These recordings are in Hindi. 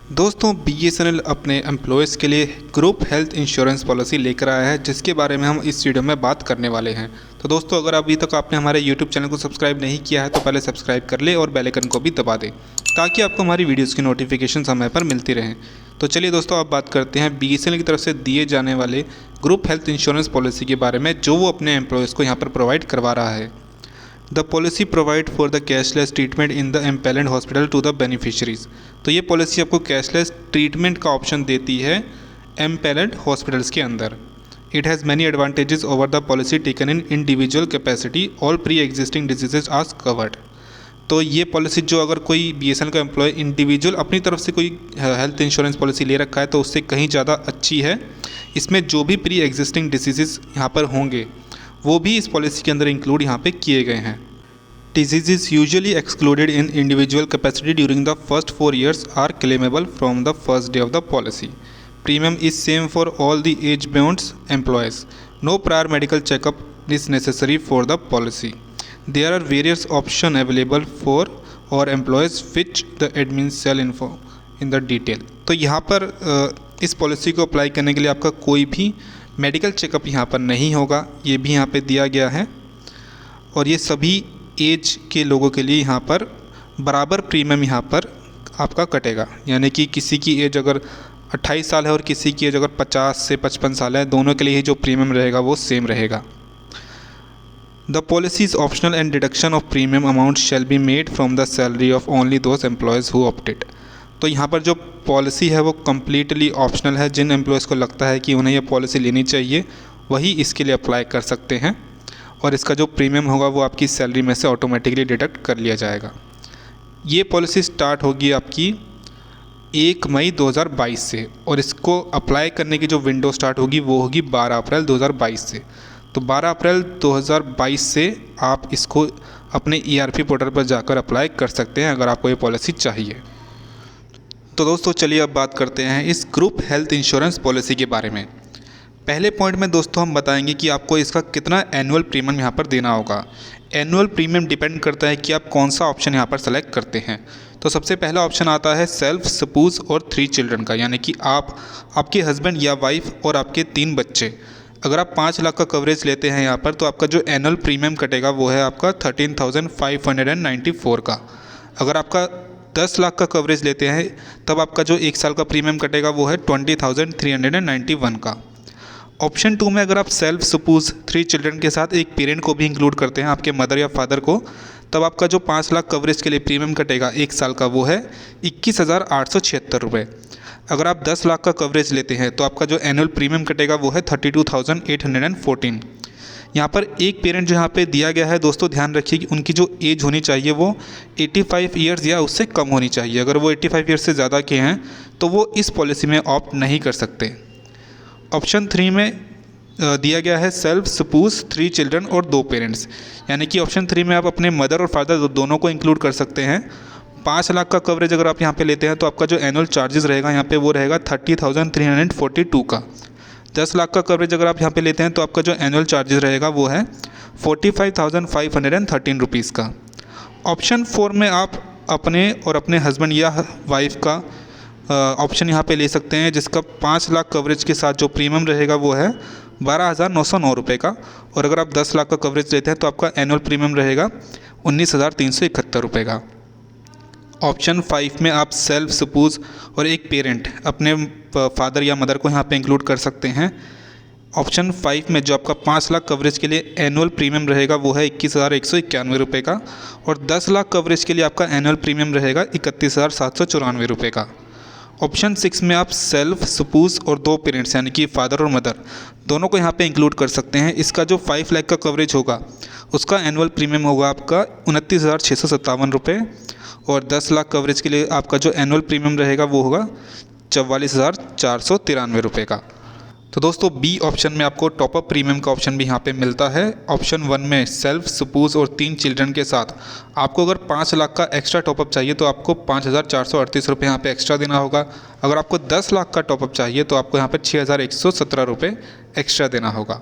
दोस्तों BSNL अपने एम्प्लॉयज़ के लिए ग्रुप हेल्थ इंश्योरेंस पॉलिसी लेकर आया है, जिसके बारे में हम इस वीडियो में बात करने वाले हैं। तो दोस्तों, अगर अभी तक आपने हमारे YouTube चैनल को सब्सक्राइब नहीं किया है तो पहले सब्सक्राइब कर ले और बेल आइकन को भी दबा दें, ताकि आपको हमारी वीडियोज़ की नोटिफिकेशन समय पर मिलती रहें। तो चलिए दोस्तों, अब बात करते हैं BSNL की तरफ से दिए जाने वाले ग्रुप हेल्थ इंश्योरेंस पॉलिसी के बारे में, जो वो अपने एम्प्लॉयज़ को यहाँ पर प्रोवाइड करवा रहा है। The policy provide for the cashless treatment in the empanelled hospital to the beneficiaries. तो ये पॉलिसी आपको कैशलेस ट्रीटमेंट का ऑप्शन देती है एम्पेलेंड हॉस्पिटल्स के अंदर। It has many advantages over the policy taken in individual capacity, all pre existing diseases are covered. तो ये पॉलिसी जो अगर कोई BSNL का एम्प्लॉय इंडिविजुअल अपनी तरफ से कोई हेल्थ इंश्योरेंस पॉलिसी ले रखा है तो उससे कहीं ज़्यादा अच्छी है। इसमें जो भी प्री एग्जिस्टिंग डिसीजेज यहाँ पर होंगे वो भी इस पॉलिसी के अंदर इंक्लूड यहाँ पे किए गए हैं। Diseases usually excluded in individual capacity during the first 4 years are claimable from the first day of the policy. Premium is same for all the age bounds employees. No prior medical checkup is necessary for the policy. There are various option available for our employees which the admin cell info in the detail. तो यहाँ पर इस पॉलिसी को अप्लाई करने के लिए आपका कोई भी मेडिकल चेकअप यहाँ पर नहीं होगा, ये भी यहाँ पे दिया गया है। और ये सभी एज के लोगों के लिए यहाँ पर बराबर प्रीमियम यहाँ पर आपका कटेगा, यानी कि किसी की एज अगर 28 साल है और किसी की एज अगर 50 से 55 साल है, दोनों के लिए ही जो प्रीमियम रहेगा वो सेम रहेगा। The policy is optional and deduction of premium amount shall be made from the salary of only those employees who opted. तो यहाँ पर जो पॉलिसी है वो कम्प्लीटली ऑप्शनल है। जिन एम्प्लॉयज़ को लगता है कि उन्हें ये पॉलिसी लेनी चाहिए वही इसके लिए अप्लाई कर सकते हैं, और इसका जो प्रीमियम होगा वो आपकी सैलरी में से ऑटोमेटिकली डिडक्ट कर लिया जाएगा। ये पॉलिसी स्टार्ट होगी आपकी 1 मई 2022 से, और इसको अप्लाई करने की जो विंडो स्टार्ट होगी वो होगी 12 अप्रैल 2022 से। तो 12 अप्रैल 2022 से आप इसको अपने ERP पोर्टल पर जाकर अप्लाई कर सकते हैं अगर आपको ये पॉलिसी चाहिए। तो दोस्तों चलिए अब बात करते हैं इस ग्रुप हेल्थ इंश्योरेंस पॉलिसी के बारे में। पहले पॉइंट में दोस्तों हम बताएंगे कि आपको इसका कितना एनुअल प्रीमियम यहाँ पर देना होगा। एनुअल प्रीमियम डिपेंड करता है कि आप कौन सा ऑप्शन यहाँ पर सेलेक्ट करते हैं। तो सबसे पहला ऑप्शन आता है सेल्फ सपोज और 3 चिल्ड्रन का, यानी कि आप, आपके हस्बैंड या वाइफ और आपके 3 बच्चे। अगर आप 5 लाख का कवरेज लेते हैं यहाँ पर तो आपका जो एनुअल प्रीमियम कटेगा वो है आपका 13,594 का। अगर आपका 10 लाख का कवरेज लेते हैं तब आपका जो 1 साल का प्रीमियम कटेगा वो है 20,391 का। ऑप्शन 2 में अगर आप सेल्फ सपोज 3 चिल्ड्रन के साथ एक पेरेंट को भी इंक्लूड करते हैं, आपके मदर या फादर को, तब आपका जो 5 लाख कवरेज के लिए प्रीमियम कटेगा 1 साल का वो है 21,876 रुपये। अगर आप 10 लाख का कवरेज लेते हैं तो आपका जो एनुअल प्रीमियम कटेगा वो है 32,814। यहाँ पर एक पेरेंट जो यहाँ पे दिया गया है दोस्तों, ध्यान रखिए कि उनकी जो एज होनी चाहिए वो 85 ईयर्स या उससे कम होनी चाहिए। अगर वो 85 ईयर्स से ज़्यादा के हैं तो वो इस पॉलिसी में ऑप्ट नहीं कर सकते। ऑप्शन 3 में दिया गया है सेल्फ सपोज 3 चिल्ड्रन और 2 पेरेंट्स, यानी कि ऑप्शन 3 में आप अपने मदर और फादर दोनों को इंक्लूड कर सकते हैं। 5 लाख का कवरेज अगर आप यहाँ पे लेते हैं तो आपका जो एनुअल चार्जेस रहेगा यहाँ पे वो रहेगा 30,342 का। 10 लाख का कवरेज अगर आप यहाँ पे लेते हैं तो आपका जो एनुअल चार्जेस रहेगा वो है 45,513 रुपीज़ का। ऑप्शन 4 में आप अपने और अपने हस्बैंड या वाइफ का ऑप्शन यहाँ पे ले सकते हैं, जिसका 5 लाख कवरेज के साथ जो प्रीमियम रहेगा वो है 12,909 रुपये का। और अगर आप 10 लाख का कवरेज लेते हैं तो आपका एनुअल प्रीमियम रहेगा 19,371 रुपये का। ऑप्शन 5 में आप सेल्फ सपोज और एक पेरेंट अपने फादर या मदर को यहाँ पे इंक्लूड कर सकते हैं। ऑप्शन 5 में जो आपका 5 लाख कवरेज के लिए एनुअल प्रीमियम रहेगा वो है 21,191 रुपये का, और 10 लाख कवरेज के लिए आपका एनुअल प्रीमियम रहेगा 31,794 रुपये का। ऑप्शन 6 में आप सेल्फ सपोज और 2 पेरेंट्स यानी कि फादर और मदर दोनों को यहाँ पे इंक्लूड कर सकते हैं। इसका जो 5 लाख का कवरेज होगा उसका एनुअल प्रीमियम होगा आपका 29,657 रुपये, और 10 लाख कवरेज के लिए आपका जो एनुअल प्रीमियम रहेगा वो होगा 44,493 रुपये का। तो दोस्तों बी ऑप्शन में आपको टॉपअप प्रीमियम का ऑप्शन भी यहाँ पे मिलता है। ऑप्शन 1 में सेल्फ सपोज और 3 चिल्ड्रन के साथ आपको अगर 5 लाख का एक्स्ट्रा टॉपअप चाहिए तो आपको 5,438 रुपये यहाँ पे एक्स्ट्रा देना होगा। अगर आपको 10 लाख का टॉपअप चाहिए तो आपको यहाँ पे 6,117 रुपये एक्स्ट्रा देना होगा।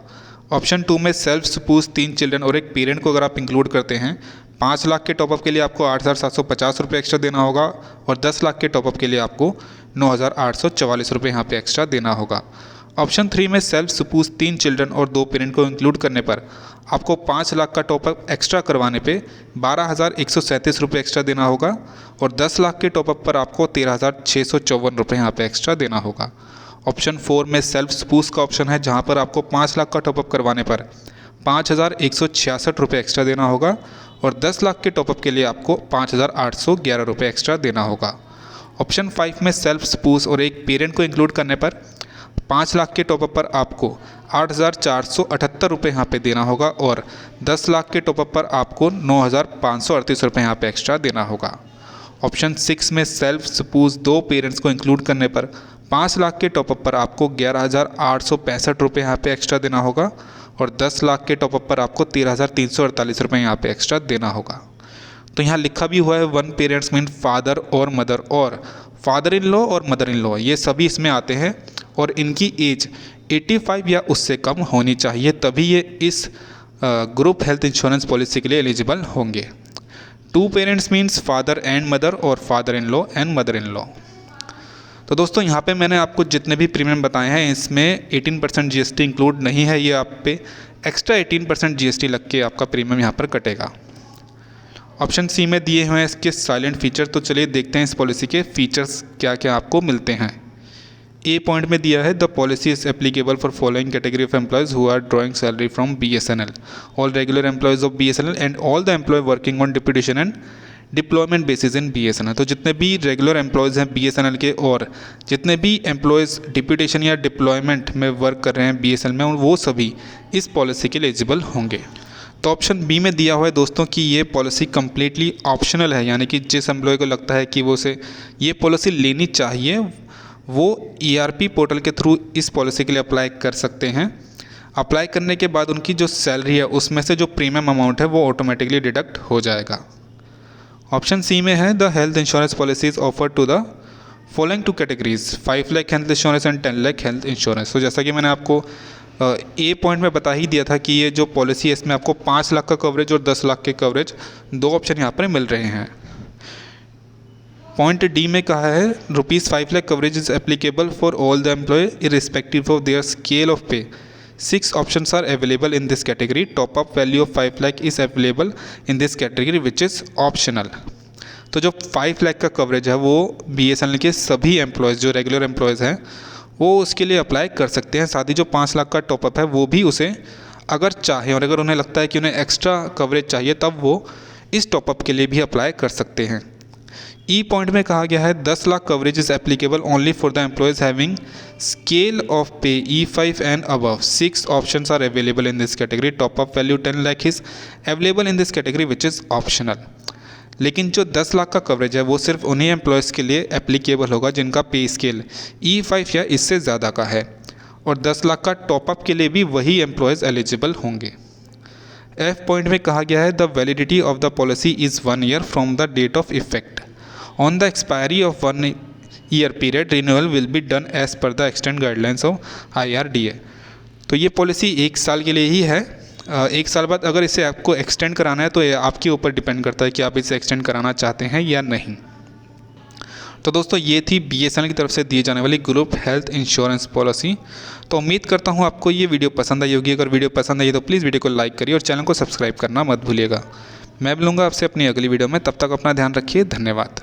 ऑप्शन 2 में सेल्फ सपोज 3 चिल्ड्रन और एक पेरेंट को अगर आप इंक्लूड करते हैं 5 लाख के टॉपअप के लिए आपको 8,750 रुपये एक्स्ट्रा देना होगा, और 10 लाख के टॉपअप के लिए आपको 9,844 रुपये यहाँ पे एक्स्ट्रा देना होगा। ऑप्शन 3 में सेल्फ सपोज 3 चिल्ड्रन और 2 पेरेंट को इंक्लूड करने पर आपको 5 लाख का टॉपअप एक्स्ट्रा करवाने पे 12,137 रुपये एक्स्ट्रा देना होगा और 10 लाख के टॉपअप पर आपको 13,654 रुपये यहाँ पे एक्स्ट्रा देना होगा। ऑप्शन 4 में सेल्फ सपोज का ऑप्शन है, जहाँ पर आपको 5 लाख का टॉपअप करवाने पर 5,166 रुपये एक्स्ट्रा देना होगा और 10 लाख के टॉपअप के लिए आपको 5,811 रुपये एक्स्ट्रा देना होगा। ऑप्शन 5 में सेल्फ सपोज और एक पेरेंट को इंक्लूड करने पर 5 लाख के टॉपअप पर आपको 8,478 रुपये यहाँ पे देना होगा और 10 लाख के टॉपअप पर आपको 9,538 रुपये यहाँ पे एक्स्ट्रा देना होगा। ऑप्शन 6 में सेल्फ सपोज 2 पेरेंट्स को इंक्लूड करने पर 5 लाख के टॉपअप पर आपको 11,865 रुपये यहाँ पे एक्स्ट्रा देना होगा और 10 लाख के टॉपअप पर आपको 13,348 रुपये यहाँ पे एक्स्ट्रा देना होगा। तो यहाँ लिखा भी हुआ है 1 पेरेंट्स मीन फादर और मदर और फादर इन लॉ और मदर इन लॉ, ये सभी इसमें आते हैं और इनकी एज 85 या उससे कम होनी चाहिए, तभी ये इस ग्रुप हेल्थ इंश्योरेंस पॉलिसी के लिए एलिजिबल होंगे। 2 parents means father and mother और father in law and mother in law. तो दोस्तों यहाँ पे मैंने आपको जितने भी प्रीमियम बताए हैं इसमें 18% GST इंक्लूड नहीं है, ये आप पे एक्स्ट्रा 18% GST लग के आपका प्रीमियम यहाँ पर कटेगा। ऑप्शन सी में दिए हुए हैं इसके साइलेंट फीचर, तो चलिए देखते हैं इस पॉलिसी के फीचर्स क्या क्या आपको मिलते हैं। ए पॉइंट में दिया है the policy is applicable for following category of employees who are drawing salary from BSNL, all regular employees of BSNL and all the employee working on deputation and deployment basis in BSNL। तो जितने भी रेगुलर एम्प्लॉयज़ हैं BSNL के और जितने भी एम्प्लॉयज़ डिप्यूटेशन या डिप्लॉयमेंट में वर्क कर रहे हैं BSNL में, वो सभी इस पॉलिसी के लिए एलिजिबल होंगे। तो ऑप्शन बी में दिया हुआ है दोस्तों कि ये पॉलिसी कम्प्लीटली ऑप्शनल है, यानी कि जिस एम्प्लॉय को लगता है कि वो उसे ये पॉलिसी लेनी चाहिए वो ERP पोर्टल के थ्रू इस पॉलिसी के लिए अप्लाई कर सकते हैं। अप्लाई करने के बाद उनकी जो सैलरी है उसमें से जो प्रीमियम अमाउंट है वो ऑटोमेटिकली डिडक्ट हो जाएगा। ऑप्शन सी में है the health insurance policy is offer to the following 2 categories 5 lakh health insurance and 10 lakh health insurance. तो जैसा कि मैंने आपको ए पॉइंट में बता ही दिया था कि ये जो पॉलिसी है इसमें आपको 5 लाख का कवरेज और 10 लाख के कवरेज 2 ऑप्शन यहाँ पर मिल रहे हैं। पॉइंट डी में कहा है ₹5 lakh coverage is applicable for all the employee irrespective of their scale of pay. 6 options are available in this category. Top up value of 5 lakh is available in this category which is optional. तो जो 5 लाख का कवरेज है वो BSNL के सभी एम्प्लॉयज़ जो रेगुलर एम्प्लॉयज़ हैं वो उसके लिए अप्लाई कर सकते हैं। साथ ही जो 5 लाख का टॉपअप है वो भी उसे अगर चाहे और अगर उन्हें लगता है कि उन्हें एक्स्ट्रा कवरेज चाहिए तब वो इस टॉपअप के लिए भी अप्लाई कर सकते हैं। ई पॉइंट में कहा गया है 10 lakh coverage is applicable only for the employees having scale of pay E5 and above. 6 options are available in this category. Top up value 10 lakh is available in this category which is optional. लेकिन जो 10 लाख का कवरेज है वो सिर्फ उन्हीं एम्प्लॉयज़ के लिए एप्लीकेबल होगा जिनका पे स्केल E5 या इससे ज़्यादा का है और 10 लाख का टॉपअप के लिए भी वही एम्प्लॉयज़ एलिजिबल होंगे। एफ पॉइंट में कहा गया है the validity of the policy is 1 year from the date of effect. On the expiry of 1 year period, renewal will be done as per the extent guidelines of IRDA। तो ये पॉलिसी 1 साल के लिए ही है। 1 साल बाद अगर इसे आपको एक्सटेंड कराना है तो ये आपके ऊपर डिपेंड करता है कि आप इसे एक्सटेंड कराना चाहते हैं या नहीं। तो दोस्तों ये थी BSNL की तरफ से दी जाने वाली ग्रुप हेल्थ इंश्योरेंस पॉलिसी। तो उम्मीद करता हूँ आपको ये वीडियो पसंद आई होगी। अगर वीडियो पसंद आई तो प्लीज़ वीडियो को लाइक करिए और चैनल को सब्सक्राइब करना मत भूलिएगा। मैं मिलूँगा आपसे अपनी अगली वीडियो में, तब तक अपना ध्यान रखिए। धन्यवाद।